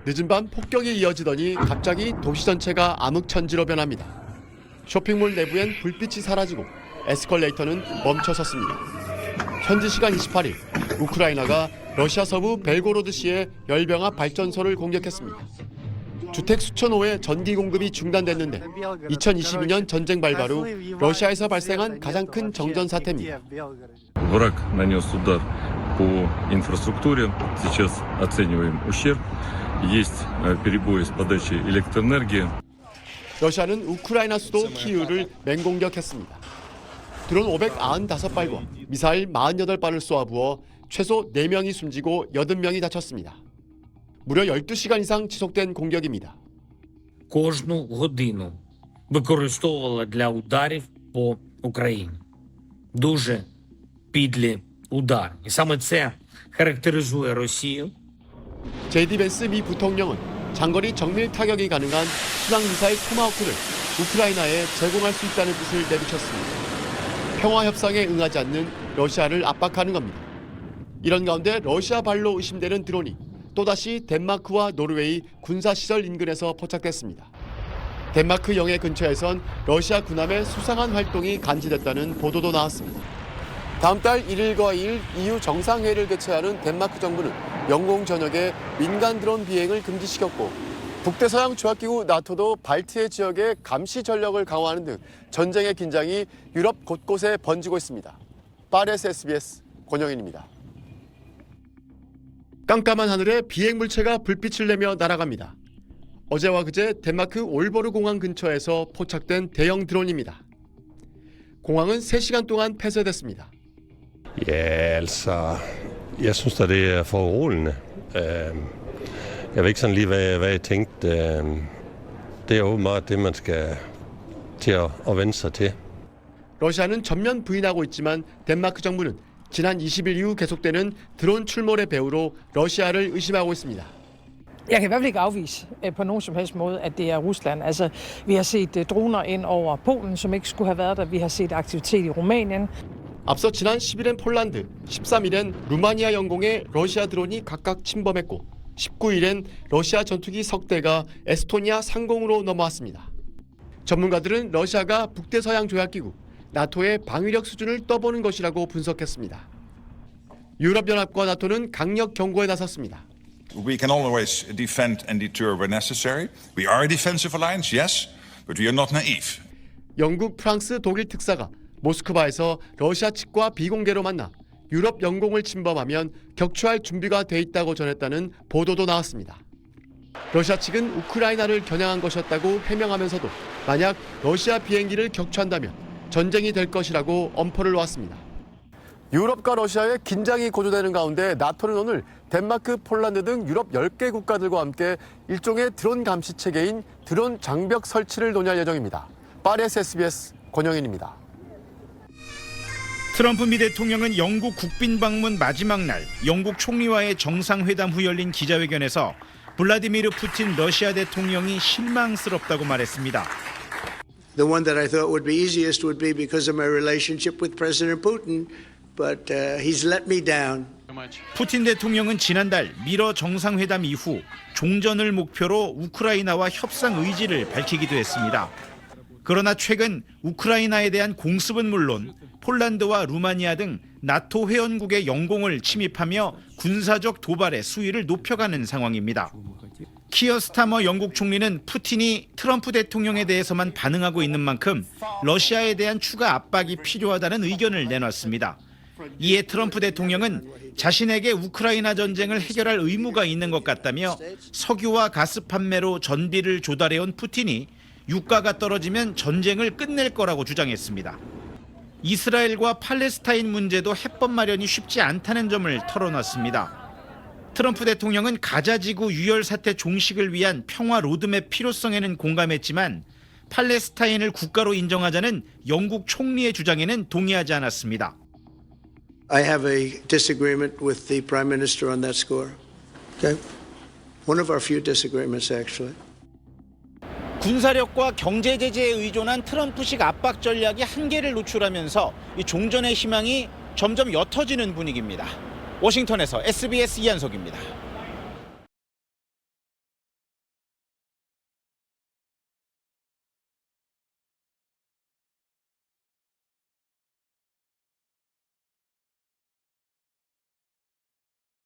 늦은 밤 폭격이 이어지더니 갑자기 도시 전체가 암흑천지로 변합니다. 쇼핑몰 내부엔 불빛이 사라지고 에스컬레이터는 멈춰 섰습니다. 현지 시간 28일, 우크라이나가 러시아 서부 벨고로드시의 열병합 발전소를 공격했습니다. 주택 수천 호의 전기 공급이 중단됐는데 2022년 전쟁 발발 후 러시아에서 발생한 가장 큰 정전 사태입니다. Враг нанес удар по инфраструктуре. Сейчас оцениваем ущерб. Есть перебои с подачей электроэнергии. 러시아는 우크라이나 수도 키이우를 맹공격했습니다. 드론 595발과 미사일 48발을 쏘아부어 최소 4명이 숨지고 80명이 다쳤습니다. 무려 12시간 이상 지속된 공격입니다. Кожну годину використовувала для ударів по Україні. Дуже підлі удари. І саме це характеризує Росію. JD 벤스 미 부통령은 장거리 정밀 타격이 가능한 순항미사일 토마호크를 우크라이나에 제공할 수 있다는 뜻을 내비쳤습니다. 평화 협상에 응하지 않는 러시아를 압박하는 겁니다. 이런 가운데 러시아 발로 의심되는 드론이 또다시 덴마크와 노르웨이 군사시설 인근에서 포착됐습니다. 덴마크 영해 근처에선 러시아 군함의 수상한 활동이 감지됐다는 보도도 나왔습니다. 다음 달 1일과 2일 EU 정상회의를 개최하는 덴마크 정부는 영공 전역에 민간 드론 비행을 금지시켰고 북대서양 조약기구 나토도 발트해 지역의 감시 전력을 강화하는 등 전쟁의 긴장이 유럽 곳곳에 번지고 있습니다. 파리에서 SBS 권영인입니다. 깜깜한 하늘에 비행 물체가 불빛을 내며 날아갑니다. 어제와 그제 덴마크 올보르 공항 근처에서 포착된 대형 드론입니다. 공항은 3시간 동안 폐쇄됐습니다. Ja, altså, jeg synes da det er foruroligende. Jeg ved ikke sådan lige, hvad jeg tænkte. Det er åbenbart det, man skal til at vende sig til. 러시아는 전면 부인하고 있지만 덴마크 정부는 지난 20일 이후 계속되는 드론 출몰의 배후로 러시아를 의심하고 있습니다. Jeg kan i hvert fald ikke afvise på nogen som helst måde, at det er Rusland. Altså, vi har set droner ind over Polen, som ikke skulle have været der. Vi har set aktivitet i Rumænien. 앞서 지난 10일엔 폴란드, 13일엔 루마니아 영공에 러시아 드론이 각각 침범했고 19일엔 러시아 전투기 석 대가 에스토니아 상공으로 넘어왔습니다. 전문가들은 러시아가 북대서양 조약기구 나토의 방위력 수준을 떠보는 것이라고 분석했습니다. 유럽연합과 나토는 강력 경고에 나섰습니다. We can always defend and deter where necessary. We are a defensive alliance, yes, but we are not naive. 영국, 프랑스, 독일 특사가 모스크바에서 러시아 측과 비공개로 만나 유럽 영공을 침범하면 격추할 준비가 돼 있다고 전했다는 보도도 나왔습니다. 러시아 측은 우크라이나를 겨냥한 것이었다고 해명하면서도 만약 러시아 비행기를 격추한다면 전쟁이 될 것이라고 엄포를 놓았습니다. 유럽과 러시아의 긴장이 고조되는 가운데 나토는 오늘 덴마크, 폴란드 등 유럽 10개 국가들과 함께 일종의 드론 감시 체계인 드론 장벽 설치를 논의할 예정입니다. 파리에서 SBS 권영인입니다. 트럼프 미 대통령은 영국 국빈 방문 마지막 날 영국 총리와의 정상회담 후 열린 기자회견에서 블라디미르 푸틴 러시아 대통령이 실망스럽다고 말했습니다. The one that I thought would be easiest would be because of my relationship with President Putin, but he's let me down. 푸틴 대통령은 지난달 미러 정상회담 이후 종전을 목표로 우크라이나와 협상 의지를 밝히기도 했습니다. 그러나 최근 우크라이나에 대한 공습은 물론 폴란드와 루마니아 등 나토 회원국의 영공을 침입하며 군사적 도발의 수위를 높여가는 상황입니다. 키어 스타머 영국 총리는 푸틴이 트럼프 대통령에 대해서만 반응하고 있는 만큼 러시아에 대한 추가 압박이 필요하다는 의견을 내놨습니다. 이에 트럼프 대통령은 자신에게 우크라이나 전쟁을 해결할 의무가 있는 것 같다며 석유와 가스 판매로 전비를 조달해온 푸틴이 유가가 떨어지면 전쟁을 끝낼 거라고 주장했습니다. 이스라엘과 팔레스타인 문제도 해법 마련이 쉽지 않다는 점을 털어놨습니다. 트럼프 대통령은 가자지구 유혈 사태 종식을 위한 평화 로드맵 필요성에는 공감했지만 팔레스타인을 국가로 인정하자는 영국 총리의 주장에는 동의하지 않았습니다. I have a disagreement with the Prime Minister on that score. Okay? One of our few disagreements, actually. 군사력과 경제 제재에 의존한 트럼프식 압박 전략이 한계를 노출하면서 이 종전의 희망이 점점 옅어지는 분위기입니다. 워싱턴에서 SBS 이한석입니다.